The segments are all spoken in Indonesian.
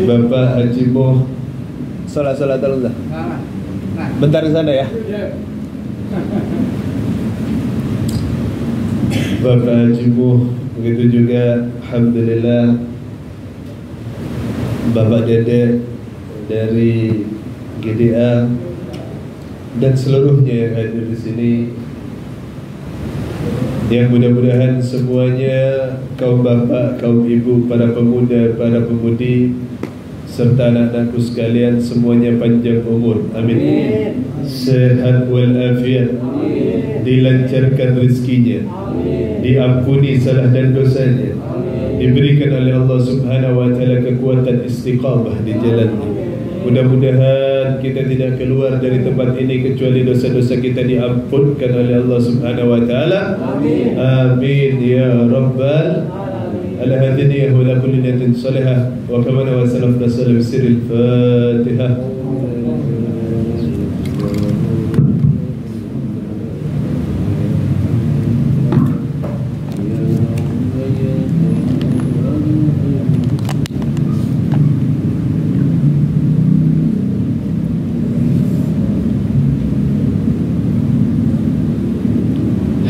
Bapak Haji Moh. Salat dulu lah. Bentar di sana ya. Bapak Haji Moh, begitu juga alhamdulillah Bapak Dede dari GDA dan seluruhnya yang hadir di sini, yang mudah-mudahan semuanya kaum bapak, kaum ibu, para pemuda, para pemudi serta anak-anakku sekalian semuanya panjang umur, amin. Sehat walafiat, dilancarkan rezekinya, diampuni salah dan dosanya, diberikan oleh Allah Subhanahu wa taala kekuatan istiqamah di jalannya. Mudah-mudahan kita tidak keluar dari tempat ini kecuali dosa-dosa kita diampunkan oleh Allah Subhanahu wa taala. Amin. Amin ya rabbal alamin. Ya wala kulli niyatin salihah wa kama wa sallallahu alaihi wasallam sirril Fatihah.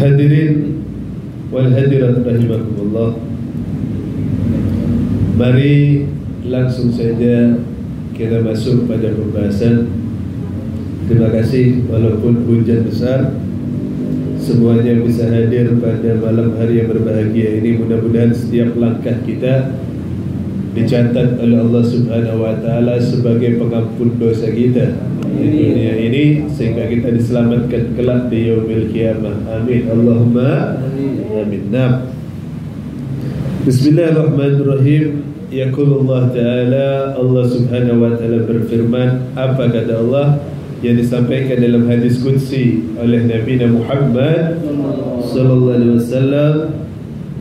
Hadirin wal hadirat rahimakumullah. Mari langsung saja kita masuk pada pembahasan. Terima kasih walaupun hujan besar, semuanya bisa hadir pada malam hari yang berbahagia ini. Mudah-mudahan setiap langkah kita dicatat oleh Allah Subhanahu wa taala sebagai pengampun dosa kita di dunia ini, sehingga kita diselamatkan kelak di yaumil qiyamah. Amin Allahumma amin. Nah, Bismillahirrahmanirrahim. Yaqulullah ta'ala, Allah Subhanahu wa ta'ala berfirman. Apa kata Allah yang disampaikan dalam hadis qudsi oleh Nabi Muhammad sallallahu alaihi wasallam?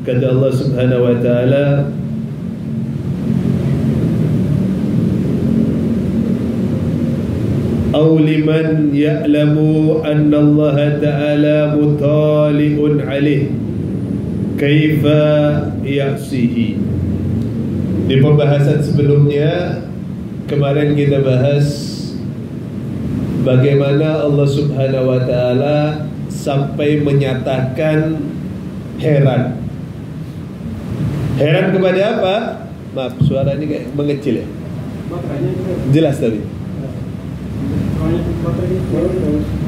Kata Allah Subhanahu wa ta'ala, aw liman ya'lamu anna Allah ta'ala mutali'un alaih kaifa ya'sihi. Di pembahasan sebelumnya kemarin kita bahas bagaimana Allah Subhanahu wa ta'ala sampai menyatakan heran. Heran kepada apa? Maaf, suara ini kayak mengecil ya. Jelas tadi.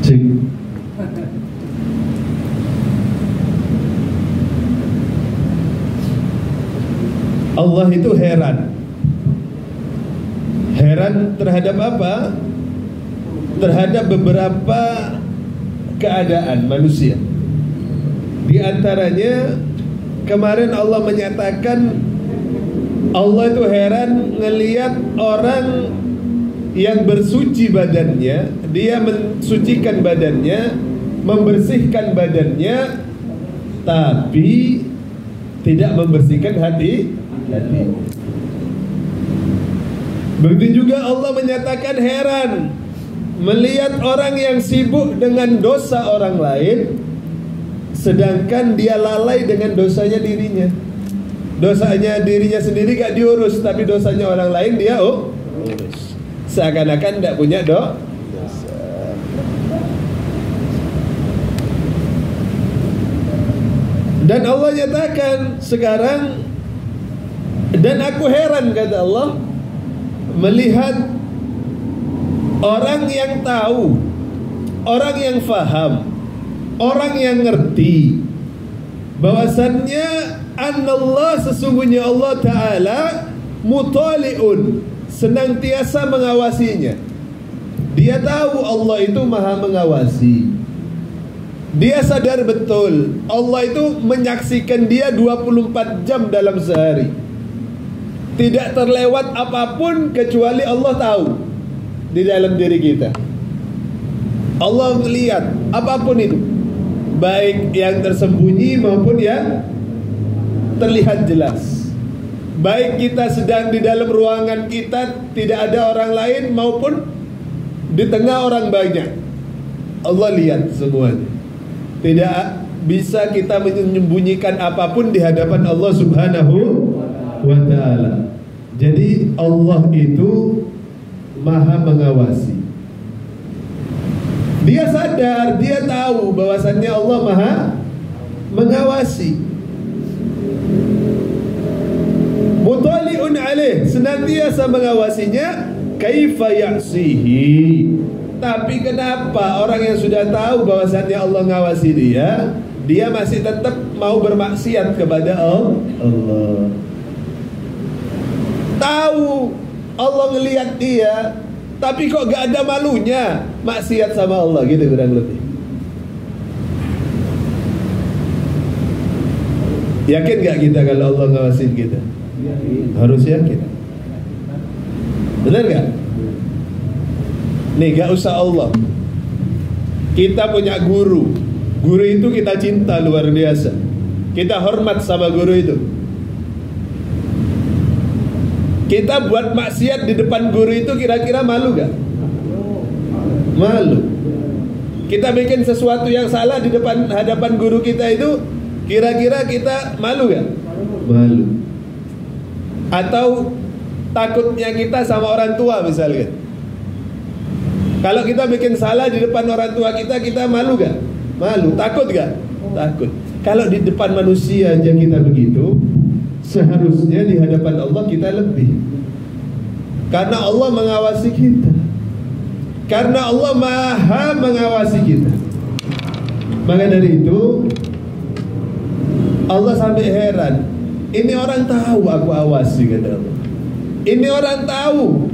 Cik. Allah itu heran. Heran terhadap apa? Terhadap beberapa keadaan manusia. Di antaranya kemarin Allah menyatakan Allah itu heran ngelihat orang yang bersuci badannya, dia mensucikan badannya, membersihkan badannya, tapi tidak membersihkan hati. Begitu juga Allah menyatakan heran melihat orang yang sibuk dengan dosa orang lain, sedangkan dia lalai dengan dosanya dirinya. Dosanya dirinya sendiri gak diurus, tapi dosanya orang lain dia urus. Seakan-akan tidak punya dosa. Dan Allah nyatakan sekarang, dan aku heran kata Allah melihat orang yang tahu, orang yang faham, orang yang ngerti bahwasannya annallah, sesungguhnya Allah Ta'ala mutali'un, senantiasa mengawasinya. Dia tahu Allah itu maha mengawasi. Dia sadar betul Allah itu menyaksikan dia 24 jam dalam sehari. Tidak terlewat apapun kecuali Allah tahu di dalam diri kita. Allah melihat apapun itu, baik yang tersembunyi maupun yang terlihat jelas. Baik kita sedang di dalam ruangan kita, tidak ada orang lain, maupun di tengah orang banyak, Allah lihat semuanya. Tidak bisa kita menyembunyikan apapun di hadapan Allah Subhanahu wa ta'ala. Jadi Allah itu maha mengawasi. Dia sadar, dia tahu bahwasannya Allah maha mengawasi. Mutali'un alaih, senantiasa mengawasinya. Kaifa ya'sihi, tapi kenapa orang yang sudah tahu bahwasannya Allah ngawasi dia, dia masih tetap mau bermaksiat kepada Allah? Tahu Allah ngelihat dia, tapi kok gak ada malunya maksiat sama Allah, gitu kurang lebih. Yakin gak kita kalau Allah ngawasin kita? Harus yakin. Benar gak? Nih gak usah Allah, kita punya guru. Guru itu kita cinta luar biasa, kita hormat sama guru itu. Kita buat maksiat di depan guru itu, kira-kira malu gak? Malu. Kita bikin sesuatu yang salah di depan hadapan guru kita itu, kira-kira kita malu gak? Malu. Atau takutnya kita sama orang tua misalnya, kalau kita bikin salah di depan orang tua kita, kita malu gak? Malu. Takut gak? Takut. Kalau di depan manusia aja kita begitu, seharusnya di hadapan Allah kita lebih. Karena Allah mengawasi kita, karena Allah maha mengawasi kita. Maka dari itu Allah sampai heran, ini orang tahu aku awasi, kata Allah. Ini orang tahu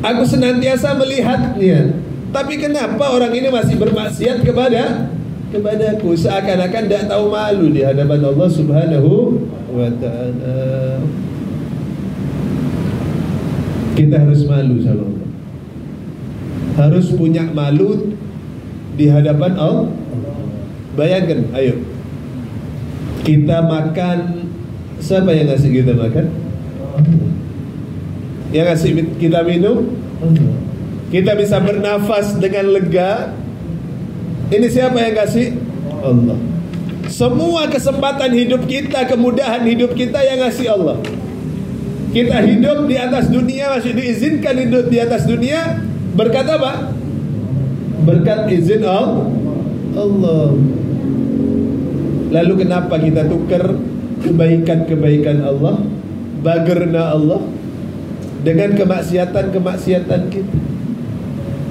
aku senantiasa melihatnya, tapi kenapa orang ini masih bermaksiat kepadaku? Seakan-akan tidak tahu malu di hadapan Allah Subhanahu wa ta'ala. Kita harus malu sama Allah, harus punya malu di hadapan Allah. Bayangkan, ayo kita makan, siapa yang ngasih kita makan? Yang ngasih kita minum? Kita bisa bernafas dengan lega, ini siapa yang kasih? Allah. Semua kesempatan hidup kita, kemudahan hidup kita yang ngasih Allah. Kita hidup di atas dunia, masih diizinkan hidup di atas dunia berkat apa? Berkat izin Allah. Lalu kenapa kita tukar kebaikan-kebaikan Allah, bagerna Allah, dengan kemaksiatan-kemaksiatan kita?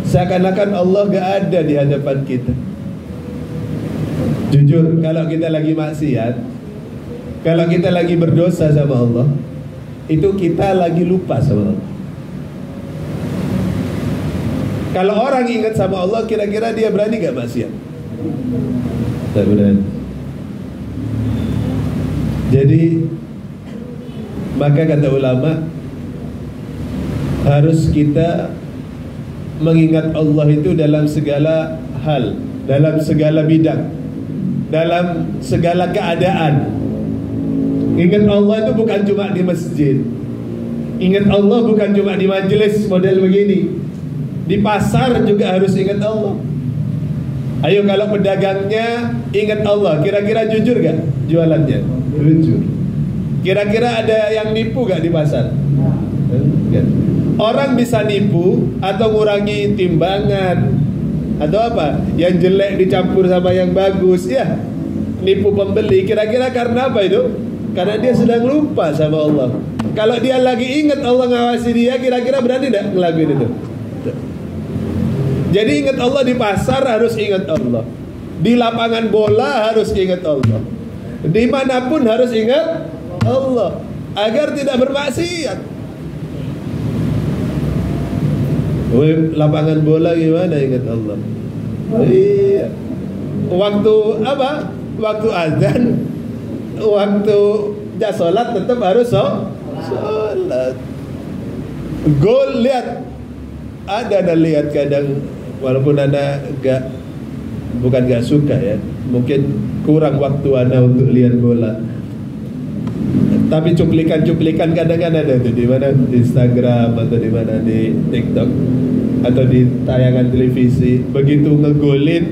Seakan-akan Allah gak ada di hadapan kita. Jujur, kalau kita lagi maksiat, kalau kita lagi berdosa sama Allah, itu kita lagi lupa sama Allah. Kalau orang ingat sama Allah, kira-kira dia berani gak maksiat? Tak berani. Jadi maka kata ulama, harus kita mengingat Allah itu dalam segala hal, dalam segala bidang, dalam segala keadaan. Ingat Allah itu bukan cuma di masjid. Ingat Allah bukan cuma di majelis model begini. Di pasar juga harus ingat Allah. Ayo kalau pedagangnya ingat Allah, kira-kira jujur gak jualannya? Jujur. Kira-kira ada yang nipu gak di pasar? Enggak. Orang bisa nipu atau ngurangi timbangan atau apa, yang jelek dicampur sama yang bagus, ya nipu pembeli. Kira-kira karena apa itu? Karena dia sedang lupa sama Allah. Kalau dia lagi ingat Allah ngawasi dia, kira-kira berani tidak ngelakuin itu? Jadi ingat Allah di pasar harus ingat Allah, di lapangan bola harus ingat Allah, dimanapun harus ingat Allah agar tidak bermaksiat. Lapangan bola gimana ingat Allah? Iya. Waktu apa? Waktu azan, waktu sholat tetap harus sholat. Gol lihat, ada lihat kadang, walaupun anda bukan gak suka ya, mungkin kurang waktu anda untuk lihat bola, tapi cuplikan-cuplikan kadang-kadang ada tuh, di mana di Instagram atau di mana di TikTok atau di tayangan televisi. Begitu ngegolin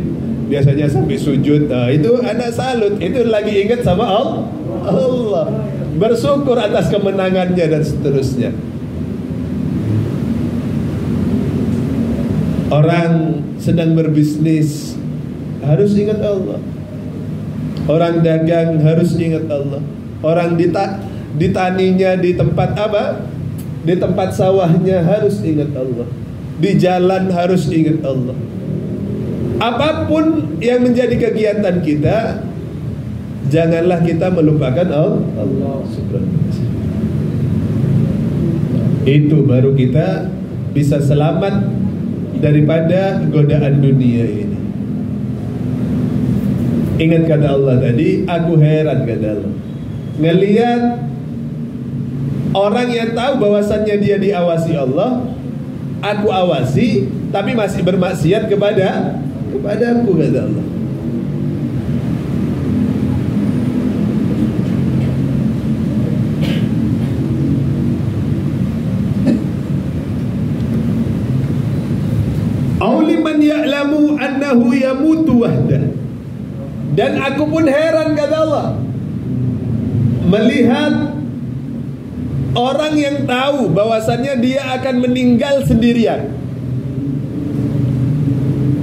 biasanya sampai sujud. Nah, itu anak salut, itu lagi ingat sama Allah. bersyukur atas kemenangannya dan seterusnya. Orang sedang berbisnis harus ingat Allah. Orang dagang harus ingat Allah. Orang ditaninya di tempat apa? Di tempat sawahnya harus ingat Allah. Di jalan harus ingat Allah. Apapun yang menjadi kegiatan kita, janganlah kita melupakan Allah Subhanahu wa ta'ala. Itu baru kita bisa selamat daripada godaan dunia ini. Ingat kata Allah tadi, aku heran kata Allah, ngelihat orang yang tahu bahwasannya dia diawasi Allah, aku awasi, tapi masih bermaksiat kepadaku kata Allah. Auliman ya'lamu annahu yamutu wahdah. Dan aku pun heran kata Allah, melihat orang yang tahu bahwasannya dia akan meninggal sendirian.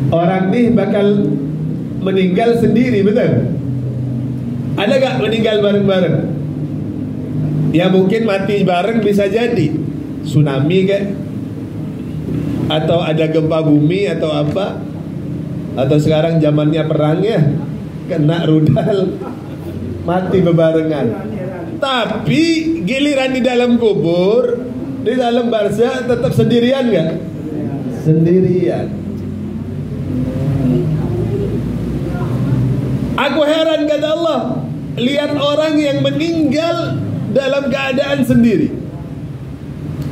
Orang nih bakal meninggal sendiri, betul? Ada gak meninggal bareng-bareng? Ya mungkin mati bareng bisa jadi tsunami kayak, atau ada gempa bumi atau apa, atau sekarang zamannya perang ya, kena rudal mati bebarengan. Tapi giliran di dalam kubur, di dalam barzah tetap sendirian gak? Sendirian. Aku heran kata Allah, lihat orang yang meninggal dalam keadaan sendiri,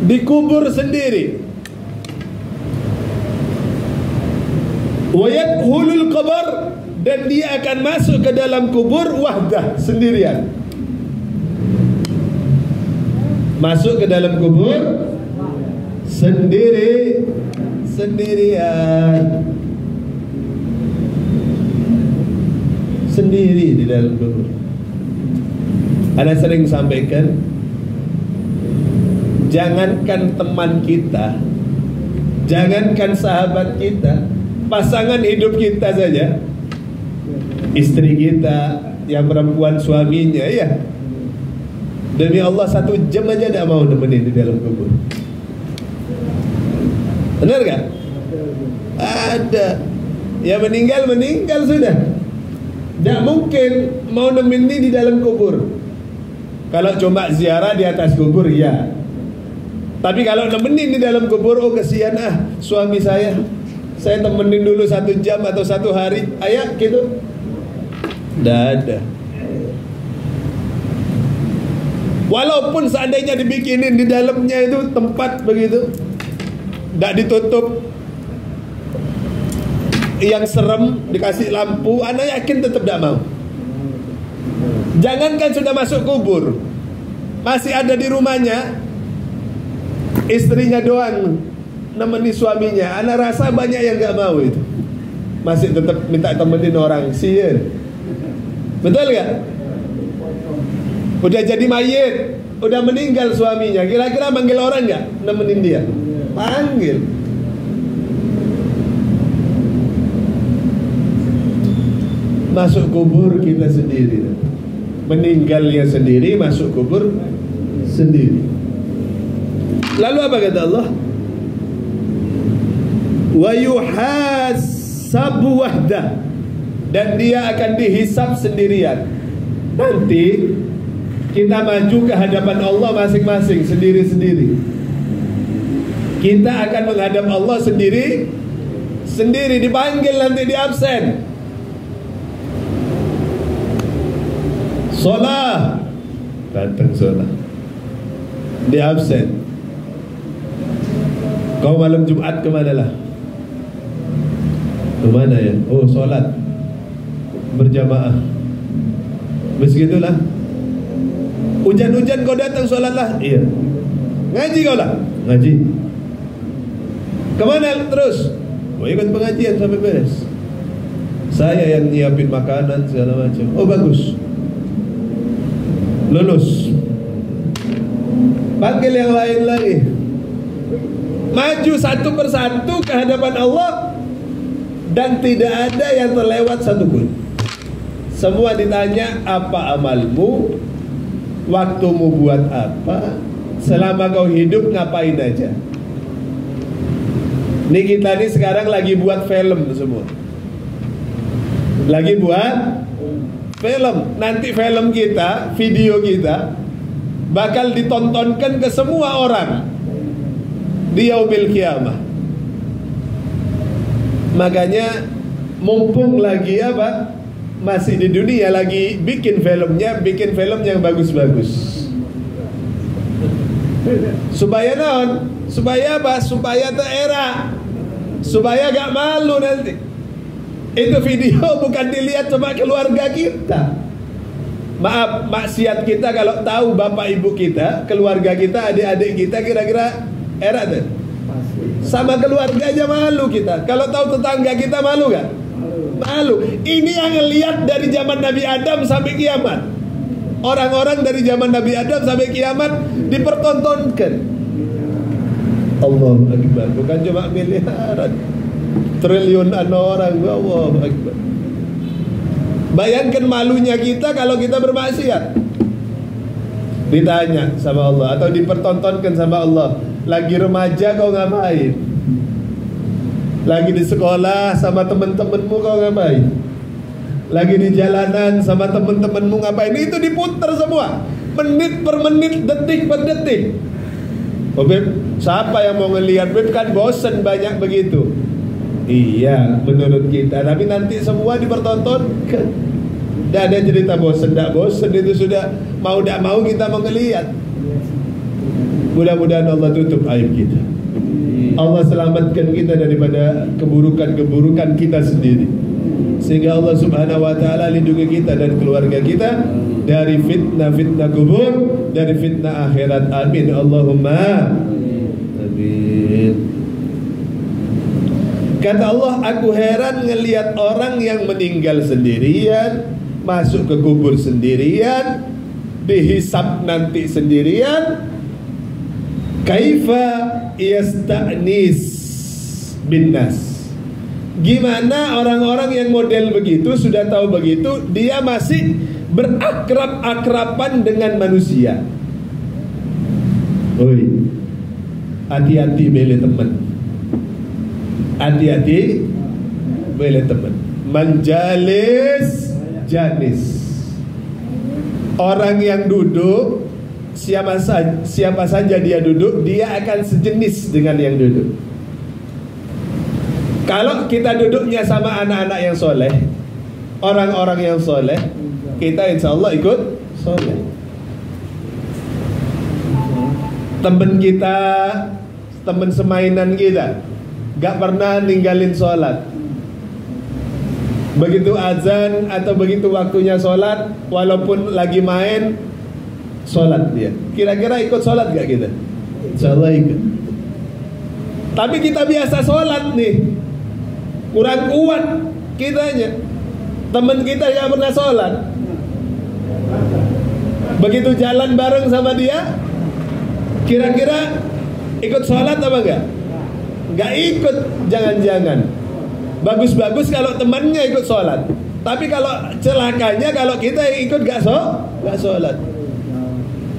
dikubur sendiri. Wayadkhulul qabr, dan dia akan masuk ke dalam kubur wahdah, sendirian. Masuk ke dalam kubur sendirian. Sendiri di dalam kubur. Ana sering sampaikan, jangankan teman kita, jangankan sahabat kita, pasangan hidup kita saja, istri kita yang perempuan, suaminya ya, demi Allah 1 jam aja tidak mau nemenin di dalam kubur. Benar gak? Ada. Ya meninggal sudah. Tidak mungkin mau nemenin di dalam kubur. Kalau cuma ziarah di atas kubur ya. Tapi kalau nemenin di dalam kubur, oh kesian suami saya temenin dulu 1 jam atau 1 hari, ayah gitu. Tidak ada. Walaupun seandainya dibikinin di dalamnya itu tempat begitu, tidak ditutup, yang serem, dikasih lampu, anak yakin tetap tidak mau. Jangankan sudah masuk kubur, masih ada di rumahnya, istrinya doang nemeni suaminya, anak rasa banyak yang gak mau itu, masih tetap minta temenin orang. Sian, betul gak? Udah jadi mayit, udah meninggal suaminya, kira-kira manggil orang gak nemenin dia? Panggil. Masuk kubur kita sendiri, meninggalnya sendiri, masuk kubur sendiri. Lalu apa kata Allah? Wa yuhasabu wahdah, dan dia akan dihisab sendirian. Nanti kita maju ke hadapan Allah masing-masing, sendiri-sendiri. Kita akan menghadap Allah sendiri, dipanggil nanti di absen. Sholat, datang sholat, di absen. Kau malam Jumat kemana lah? Kemana ya? Oh sholat berjamaah. Begitulah. Hujan-hujan kau datang sholat lah? Iya. Ngaji kau lah? Ngaji. Kemana terus? Oh ikut pengajian sampai beres. Saya yang nyiapin makanan segala macam. Oh bagus. Lulus. Panggil yang lain lagi. Maju satu persatu ke hadapan Allah, dan tidak ada yang terlewat satupun. Semua ditanya, apa amalmu, waktumu buat apa, selama kau hidup ngapain aja. Nih kita nih sekarang lagi buat film semua. Lagi buat film. Nanti film kita, video kita bakal ditontonkan ke semua orang di yaumil qiyamah. Makanya mumpung lagi apa? Masih di dunia, lagi bikin filmnya, bikin film yang bagus-bagus. Supaya non, supaya apa? Supaya terera, supaya gak malu nanti. Itu video bukan dilihat sama keluarga kita. Maaf, maksiat kita kalau tahu bapak ibu kita, keluarga kita, adik-adik kita, kira-kira era tuh. Sama keluarga aja malu kita. Kalau tahu tetangga kita malu gak? Malu. Ini yang ngelihat dari zaman Nabi Adam sampai kiamat. Orang-orang dari zaman Nabi Adam sampai kiamat dipertontonkan. Allahu Akbar. Bukan cuma miliaran, triliunan orang. Allahu Akbar. Bayangkan malunya kita kalau kita bermaksiat. Ditanya sama Allah atau dipertontonkan sama Allah, lagi remaja kau ngapain? Lagi di sekolah sama temen-temenmu kau ngapain? Lagi di jalanan sama temen-temenmu ngapain? Itu diputar semua, menit per menit, detik per detik. Oh Beb, siapa yang mau ngelihat? Beb kan bosen banyak begitu. Iya, menurut kita. Tapi nanti semua dipertontonkan. Tidak ada cerita bosen, tidak bosen. Itu sudah mau tidak mau kita mau ngelihat. Mudah-mudahan Allah tutup aib kita. Allah selamatkan kita daripada keburukan-keburukan kita sendiri, sehingga Allah subhanahu wa ta'ala lindungi kita dan keluarga kita dari fitnah-fitnah kubur, dari fitnah akhirat. Amin. Allahumma amin. Kata Allah, aku heran ngelihat orang yang meninggal sendirian, masuk ke kubur sendirian, dihisab nanti sendirian. Kaifa yasta'nis binnas. Gimana orang-orang yang model begitu, sudah tahu begitu, dia masih berakrab-akraban dengan manusia. Oi, hati-hati beli teman. Hati-hati beli teman. Menjalis janis. Orang yang duduk, siapa saja dia duduk, dia akan sejenis dengan yang duduk. Kalau kita duduknya sama anak-anak yang soleh, orang-orang yang soleh, kita insya Allah ikut soleh. Temen kita, temen semainan kita, gak pernah ninggalin sholat. Begitu azan atau begitu waktunya sholat, walaupun lagi main, sholat dia. Kira-kira ikut sholat gak kita? Insyaallah ikut. Tapi kita biasa sholat nih, kurang kuat kitanya. Temen kita yang pernah sholat, begitu jalan bareng sama dia, kira-kira ikut sholat apa enggak? Enggak ikut, jangan-jangan. Bagus-bagus kalau temannya ikut sholat, tapi kalau celakanya kalau kita yang ikut gak sholat.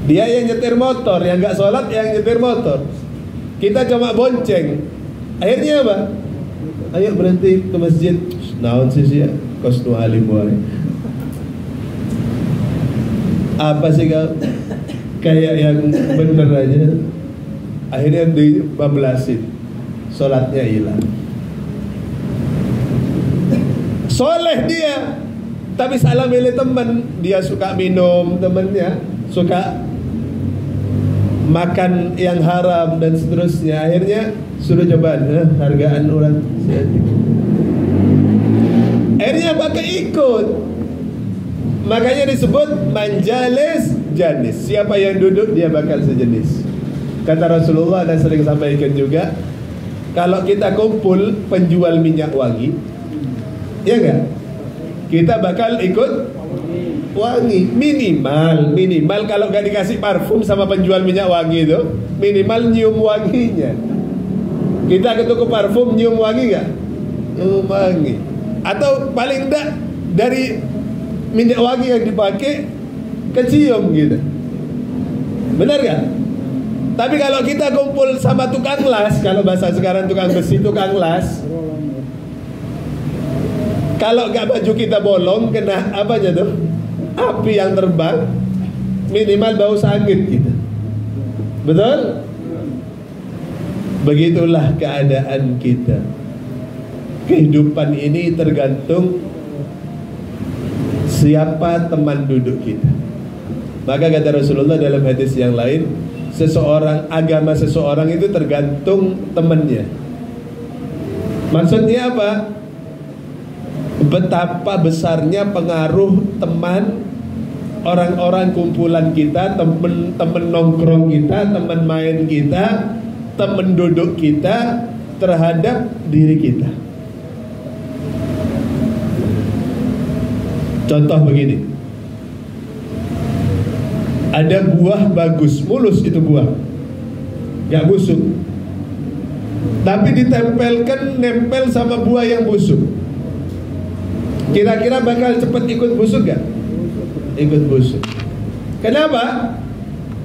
Dia yang nyetir motor, yang gak sholat yang nyetir motor. Kita cuma bonceng. Akhirnya apa? Ayo berhenti ke masjid. Naon sih ya? Kosnu alim wae. Apa sih kau? Kayak yang bener aja. Akhirnya dibablasin, sholatnya hilang. Soleh dia, tapi salah milih teman. Dia suka minum, temennya suka makan yang haram dan seterusnya. Akhirnya suruh coba hargaan orang. Akhirnya pakai ikut. Makanya disebut manjalis janis. Siapa yang duduk dia bakal sejenis. Kata Rasulullah, dan sering sampaikan juga, kalau kita kumpul penjual minyak wangi, ya enggak? Kita bakal ikut Wangi. Minimal kalau gak dikasih parfum sama penjual minyak wangi itu, minimal nyium wanginya. Kita ke toko parfum, nyium wangi gak? Wangi. Atau paling enggak dari minyak wangi yang dipakai kecium gitu. Benar gak? Tapi kalau kita kumpul sama tukang las, kalau bahasa sekarang tukang besi, tukang las, kalau gak baju kita bolong, kena apa aja tuh? Api yang terbang, minimal bau sangit gitu. Betul? Begitulah keadaan kita. Kehidupan ini tergantung siapa teman duduk kita. Maka kata Rasulullah dalam hadis yang lain, agama seseorang itu tergantung temannya. Maksudnya apa? Betapa besarnya pengaruh teman, orang-orang kumpulan kita, teman nongkrong kita, teman main kita, teman duduk kita terhadap diri kita. Contoh begini, ada buah bagus, mulus itu buah, gak busuk, tapi nempel sama buah yang busuk, kira-kira bakal cepat ikut busuk gak? Ikut busuk. Kenapa?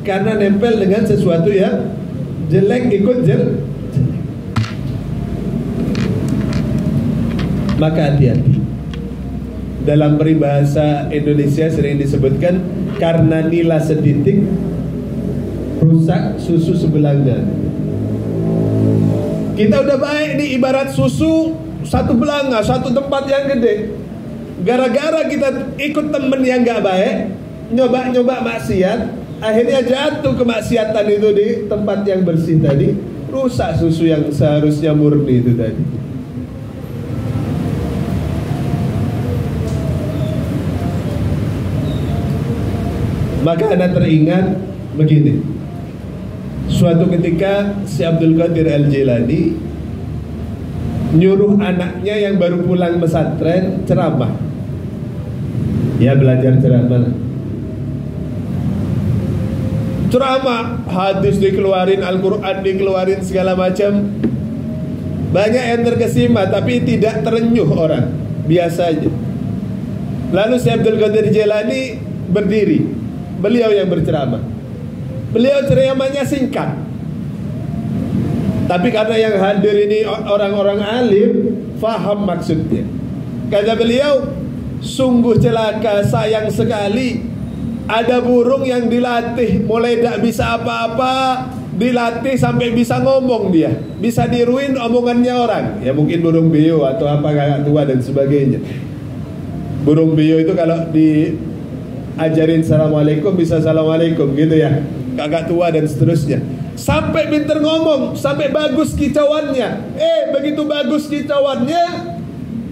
Karena nempel dengan sesuatu yang jelek, ikut jelek. Maka hati-hati. Dalam peribahasa Indonesia sering disebutkan, karena nila setitik rusak susu sebelanga. Kita udah baik nih, ibarat susu satu belanga, satu tempat yang gede. Gara-gara kita ikut temen yang gak baik, nyoba-nyoba maksiat, akhirnya jatuh kemaksiatan itu di tempat yang bersih tadi, rusak susu yang seharusnya murni itu tadi. Maka Anda teringat begini, suatu ketika si Abdul Qadir Al-Jilani nyuruh anaknya yang baru pulang pesantren ceramah. Ya, belajar ceramah. Ceramah, hadis dikeluarin, Al-Quran dikeluarin, segala macam. Banyak yang terkesima, tapi tidak terenyuh orang, biasa aja. Lalu si Abdul Qadir Jilani berdiri, beliau yang berceramah. Beliau ceramahnya singkat, tapi karena yang hadir ini orang-orang alim, faham maksudnya. Kata beliau, sungguh celaka, sayang sekali, ada burung yang dilatih mulai tidak bisa apa-apa, dilatih sampai bisa ngomong dia, bisa niruin omongannya orang. Ya mungkin burung beo atau apa kakak tua dan sebagainya. Burung beo itu kalau diajarin assalamualaikum bisa assalamualaikum gitu ya, kakak tua dan seterusnya. Sampai pinter ngomong, sampai bagus kicauannya. Begitu bagus kicauannya,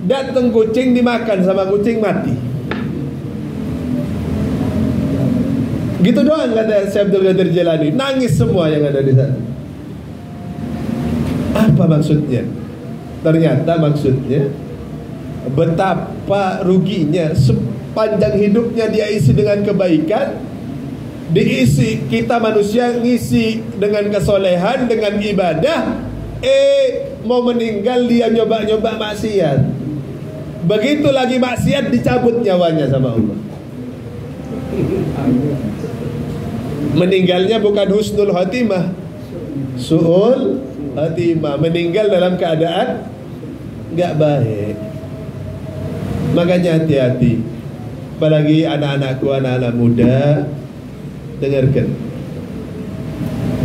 datang kucing dimakan sama kucing mati. Gitu doang kata Syekh Abdul Qadir Jilani. Nangis semua yang ada di sana. Apa maksudnya? Ternyata maksudnya betapa ruginya sepanjang hidupnya dia isi dengan kebaikan, diisi kita manusia ngisi dengan kesolehan, dengan ibadah, mau meninggal dia nyoba-nyoba maksiat. Begitu lagi maksiat dicabut nyawanya sama Allah. Meninggalnya bukan husnul khatimah, su'ul khatimah, meninggal dalam keadaan gak baik. Makanya hati-hati, apalagi anak-anakku, anak-anak muda, dengarkan.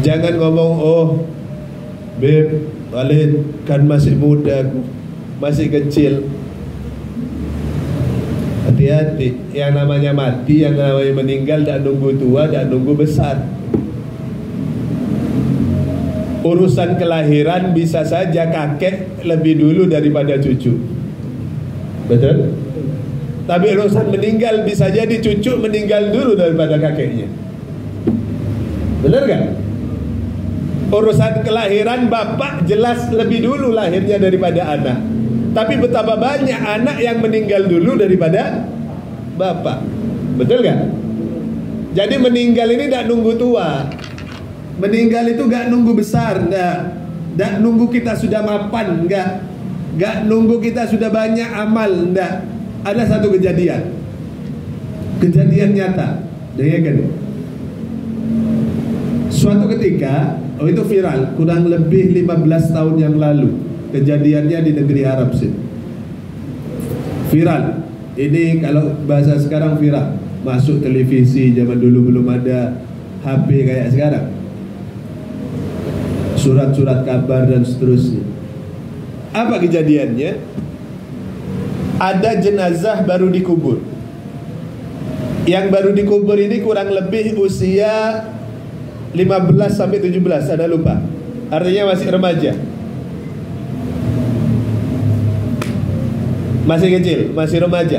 Jangan ngomong, oh Beb, Walid kan masih muda, masih kecil. Hati-hati, yang namanya mati, yang namanya meninggal, tak nunggu tua, tak nunggu besar. Urusan kelahiran bisa saja kakek lebih dulu daripada cucu, betul? Tapi urusan meninggal bisa jadi cucu meninggal dulu daripada kakeknya. Benar gak? Urusan kelahiran bapak jelas lebih dulu lahirnya daripada anak. Tapi betapa banyak anak yang meninggal dulu daripada bapak. Betul gak? Jadi meninggal ini tidak nunggu tua. Meninggal itu gak nunggu besar, gak nunggu kita sudah mapan, gak nunggu kita sudah banyak amal, enggak. Ada satu kejadian nyata, dengarkan. Suatu ketika, itu viral, kurang lebih 15 tahun yang lalu. Kejadiannya di negeri Arab sih. Viral. Ini kalau bahasa sekarang viral. Masuk televisi, zaman dulu belum ada HP kayak sekarang. Surat-surat kabar dan seterusnya. Apa kejadiannya? Ada jenazah baru dikubur. Yang baru dikubur ini kurang lebih usia 15 sampai 17, ada lupa. Artinya masih remaja. Masih kecil, masih remaja.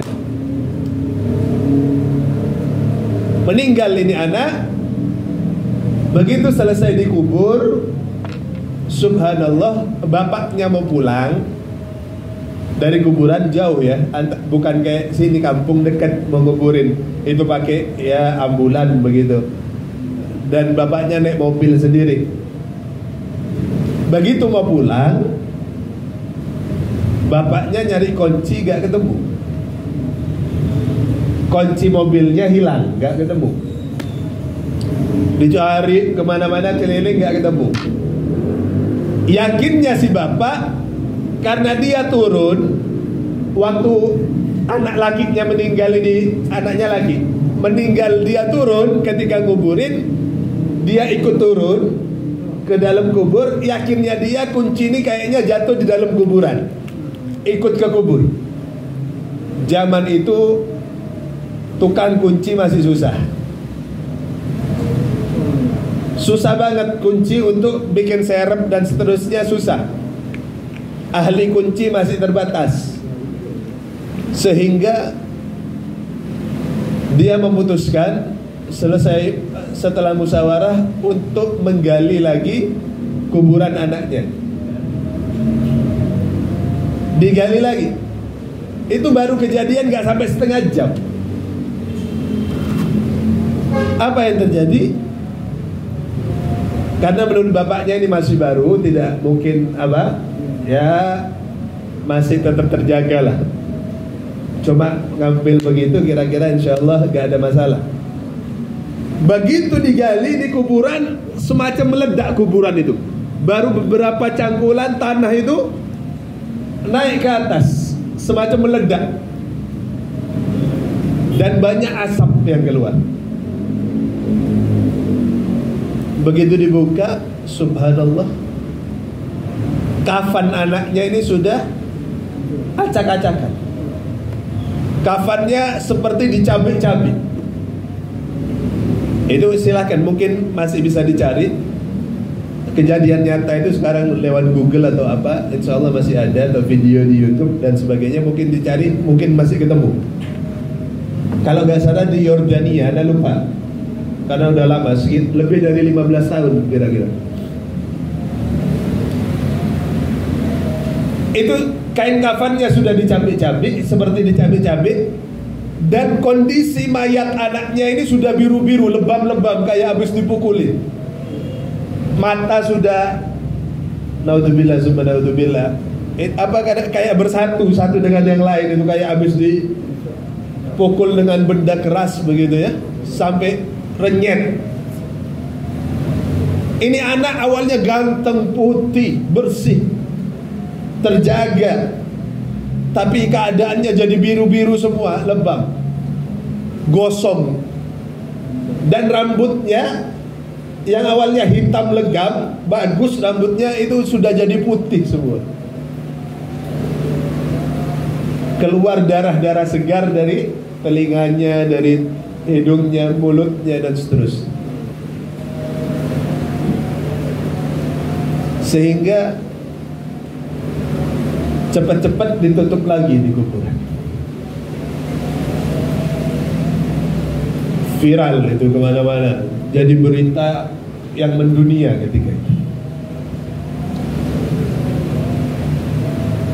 Meninggal ini anak. Begitu selesai dikubur, subhanallah, bapaknya mau pulang dari kuburan jauh ya, bukan kayak sini kampung dekat mau nguburin, itu pakai ya ambulan begitu. Dan bapaknya naik mobil sendiri. Begitu mau pulang, bapaknya nyari kunci gak ketemu. Kunci mobilnya hilang, gak ketemu. Dicari kemana-mana keliling gak ketemu. Yakinnya si bapak, karena dia turun waktu anak lakinya meninggal ini, anaknya laki meninggal, dia turun ketika nguburin, dia ikut turun ke dalam kubur. Yakinnya dia kunci ini kayaknya jatuh di dalam kuburan, ikut ke kubur. Zaman itu tukang kunci masih susah banget, kunci untuk bikin serep dan seterusnya susah. Ahli kunci masih terbatas. Sehingga dia memutuskan selesai setelah musyawarah untuk menggali lagi kuburan anaknya. Digali lagi. Itu baru kejadian gak sampai setengah jam. Apa yang terjadi? Karena menurut bapaknya ini masih baru, tidak mungkin apa, ya masih tetap terjaga lah. Coba ngambil begitu, kira-kira insya Allah gak ada masalah. Begitu digali di kuburan, semacam meledak kuburan itu. Baru beberapa cangkulan tanah itu naik ke atas, semacam meledak. Dan banyak asap yang keluar. Begitu dibuka, subhanallah, kafan anaknya ini sudah acak-acakan. Kafannya seperti dicabik-cabik. Itu silahkan, mungkin masih bisa dicari. Kejadian nyata itu sekarang lewat Google atau apa, insya Allah masih ada, atau video di YouTube dan sebagainya, mungkin dicari, mungkin masih ketemu. Kalau nggak salah di Yordania, Anda lupa, karena udah lama, lebih dari 15 tahun kira-kira. Itu kain kafannya sudah dicabik-cabik, seperti dicabik-cabik, dan kondisi mayat anaknya ini sudah biru-biru, lebam-lebam kayak habis dipukulin. Mata sudah naudzubillah summa naudzubillah. Apa kayak bersatu satu dengan yang lain, itu kayak habis dipukul dengan benda keras begitu ya, sampai renyet. Ini anak awalnya ganteng, putih, bersih, terjaga, tapi keadaannya jadi biru-biru semua, lebam, gosong. Dan rambutnya yang awalnya hitam legam, bagus rambutnya, itu sudah jadi putih semua. Keluar darah-darah segar dari telinganya, dari hidungnya, mulutnya, dan seterusnya. Sehingga cepat-cepat ditutup lagi di kuburan. Viral itu kemana-mana, jadi berita yang mendunia ketika itu.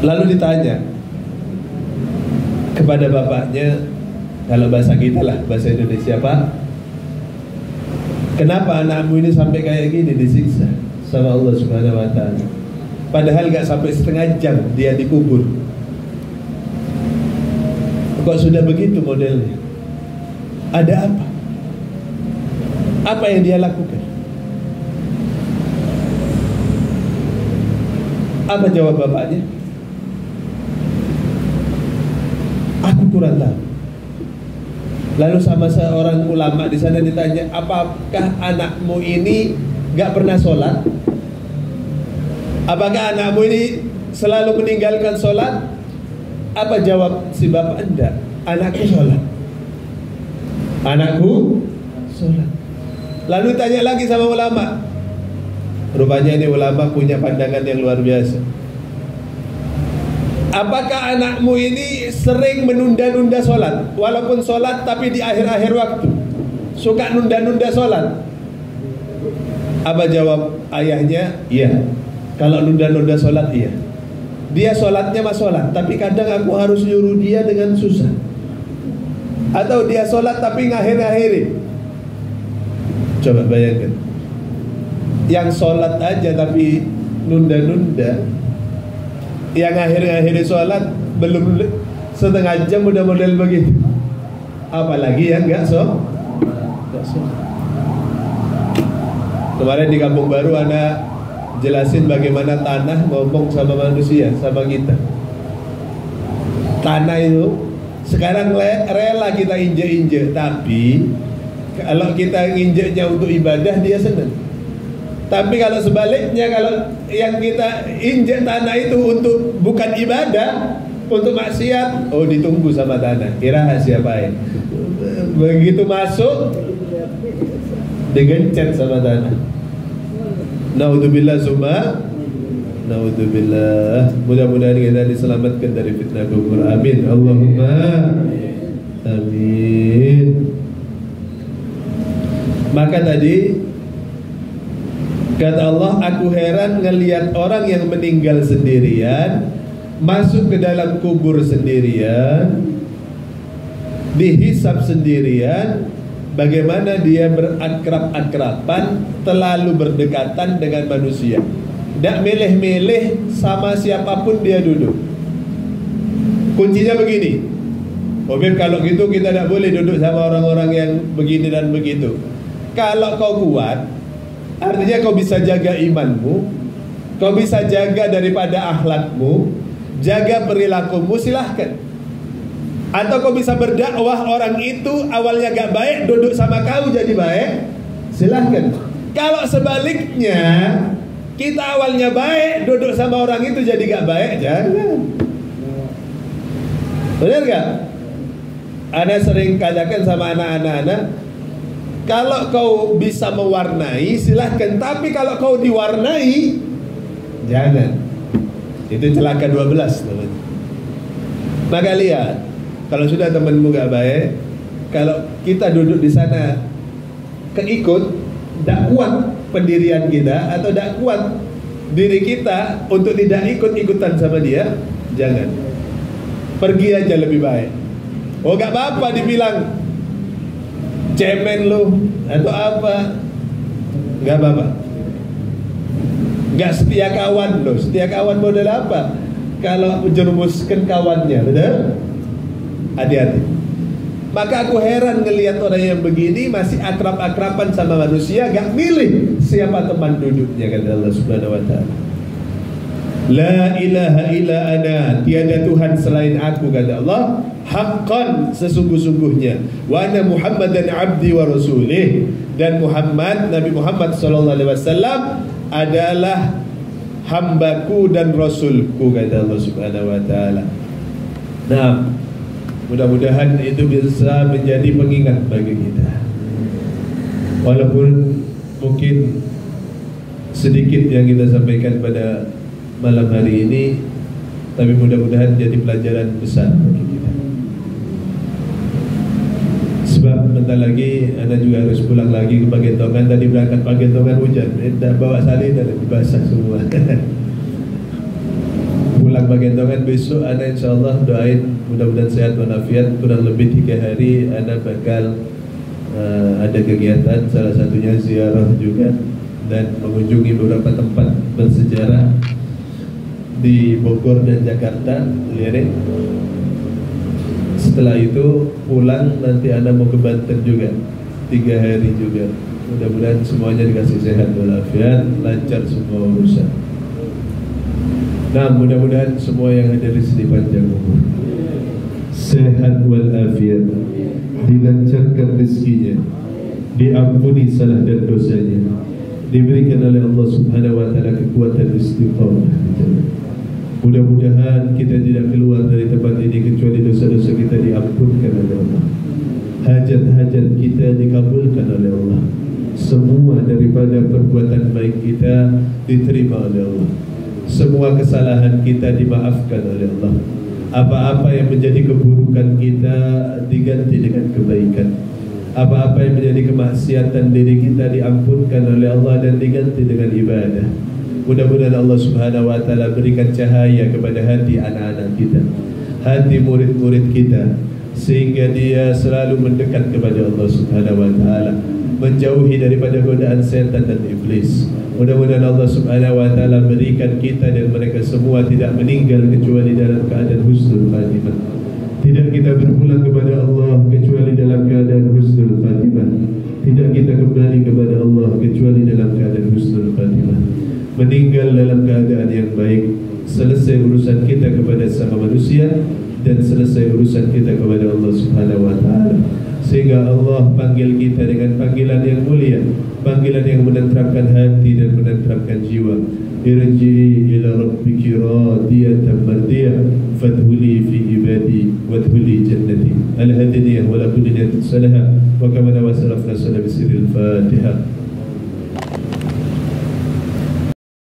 Lalu ditanya kepada bapaknya, Kalau bahasa kita lah, bahasa Indonesia, Pak, kenapa anakmu ini sampai kayak gini disiksa sama Allah Subhanahu wa ta'ala? Padahal gak sampai setengah jam dia dikubur. Kok sudah begitu modelnya? Ada apa? Apa yang dia lakukan? Apa jawab bapaknya? Aku kurang tahu. Lalu sama seorang ulama di sana ditanya, apakah anakmu ini gak pernah sholat? Apakah anakmu ini selalu meninggalkan sholat? Apa jawab si bapak? Enggak, anakku sholat. Anakku sholat. Lalu tanya lagi sama ulama. Rupanya ini ulama punya pandangan yang luar biasa. Apakah anakmu ini sering menunda-nunda sholat? Walaupun sholat tapi di akhir-akhir waktu, suka nunda-nunda sholat. Apa jawab ayahnya? Iya. Kalau nunda-nunda sholat, iya. Dia sholatnya mah sholat, tapi kadang aku harus nyuruh dia dengan susah. Atau dia sholat tapi ngakhir-ngakhirin. Coba bayangkan, yang sholat aja tapi nunda-nunda, yang akhir-akhir sholat belum setengah jam udah model begitu. Apalagi yang gak sholat. Kemarin di Kampung Baru Anda jelasin bagaimana tanah ngomong sama manusia, sama kita. Tanah itu sekarang rela kita injek-injek, tapi kalau kita nginjeknya untuk ibadah dia senang. Tapi kalau sebaliknya, kalau yang kita injek tanah itu untuk bukan ibadah, untuk maksiat, oh ditunggu sama tanah. Kira siapa ya? Begitu masuk digencet sama tanah. Naudzubillah summa naudzubillah. Mudah-mudahan kita diselamatkan dari fitnah kubur. Amin. Allahumma amin. Maka tadi kata Allah, aku heran ngelihat orang yang meninggal sendirian, masuk ke dalam kubur sendirian, dihisab sendirian, bagaimana dia berakrab-akraban, terlalu berdekatan dengan manusia. Tidak milih-milih sama siapapun dia duduk. Kuncinya begini, Obib, kalau gitu kita tidak boleh duduk sama orang-orang yang begini dan begitu. Kalau kau kuat, artinya kau bisa jaga imanmu, kau bisa jaga daripada akhlakmu, jaga perilakumu, silahkan. Atau kau bisa berdakwah, orang itu awalnya gak baik, duduk sama kau jadi baik, silahkan. Kalau sebaliknya, kita awalnya baik, duduk sama orang itu jadi gak baik, jangan. Benar gak? Ana sering katakan sama anak-anak, kalau kau bisa mewarnai, silahkan. Tapi kalau kau diwarnai, jangan. Itu celaka 12 namanya. Maka lihat, kalau sudah temanmu gak baik, kalau kita duduk di sana keikut, tidak kuat pendirian kita, atau tidak kuat diri kita untuk tidak ikut-ikutan sama dia, jangan. Pergi aja lebih baik. Oh gak apa-apa dibilang cemen lu atau apa, gak apa-apa. Gak setia kawan lo. Setia kawan model apa? Kalau menjerumuskan kawannya, betul? Hati-hati. Maka aku heran ngelihat orang yang begini masih akrab-akraban sama manusia, gak milih siapa teman duduknya, kata Allah Subhanahu wa ta'ala. La ilaha illa ana, tiada Tuhan selain aku, kata Allah, haqqan, sesungguh-sungguhnya, wa ana Muhammadan abdi wa rasulih, dan Muhammad, Nabi Muhammad sallallahu alaihi wasallam adalah hambaku dan rasulku, kata Allah Subhanahu wa ta'ala. Nah, mudah-mudahan itu bisa menjadi pengingat bagi kita. Walaupun mungkin sedikit yang kita sampaikan pada malam hari ini, tapi mudah-mudahan jadi pelajaran besar bagi kita. Sebab bentar lagi Anda juga harus pulang lagi ke Pagentongan. Tadi berangkat Pagentongan hujan, bawa salin dan basah semua. pulang bagendongan besok ana insyaallah doain mudah-mudahan sehat walafiat. Kurang lebih 3 hari ana bakal ada kegiatan, salah satunya ziarah juga dan mengunjungi beberapa tempat bersejarah di Bogor dan Jakarta, lirik. Setelah itu pulang nanti ana mau ke Banten juga 3 hari juga. Mudah-mudahan semuanya dikasih sehat walafiat, lancar semua urusan. Nah, mudah-mudahan semua yang ada di sini panjang umur, sehat walafiat, dilancarkan rezekinya, diampuni salah dan dosanya, diberikan oleh Allah Subhanahu wa taala kekuatan istiqamah. Mudah-mudahan kita tidak keluar dari tempat ini kecuali dosa-dosa kita diampunkan oleh Allah, hajat-hajat kita dikabulkan oleh Allah, semua daripada perbuatan baik kita diterima oleh Allah, semua kesalahan kita dimaafkan oleh Allah, apa-apa yang menjadi keburukan kita diganti dengan kebaikan, apa-apa yang menjadi kemaksiatan diri kita diampunkan oleh Allah dan diganti dengan ibadah. Mudah-mudahan Allah Subhanahu wa taala berikan cahaya kepada hati anak-anak kita, hati murid-murid kita, sehingga dia selalu mendekat kepada Allah Subhanahu wa taala, menjauhi daripada godaan setan dan iblis. Mudah-mudahan Allah Subhanahu wa taala berikan kita dan mereka semua tidak meninggal kecuali dalam keadaan husnul khatimah. Tidak kita berpulang kepada Allah kecuali dalam keadaan husnul khatimah. Tidak kita kembali kepada Allah kecuali dalam keadaan husnul khatimah. Meninggal dalam keadaan yang baik, selesai urusan kita kepada sama manusia dan selesai urusan kita kepada Allah Subhanahu wa taala. Sehingga Allah panggil kita dengan panggilan yang mulia, panggilan yang menenteramkan hati dan menenteramkan jiwa. Irji'i ila rabbiki radiyatan mardiyah fadkhuli fi ibadi wadkhuli jannati. Al-hadiniyah wa la kulli salaha wa kama nawasalafna salam sirril Fatihah.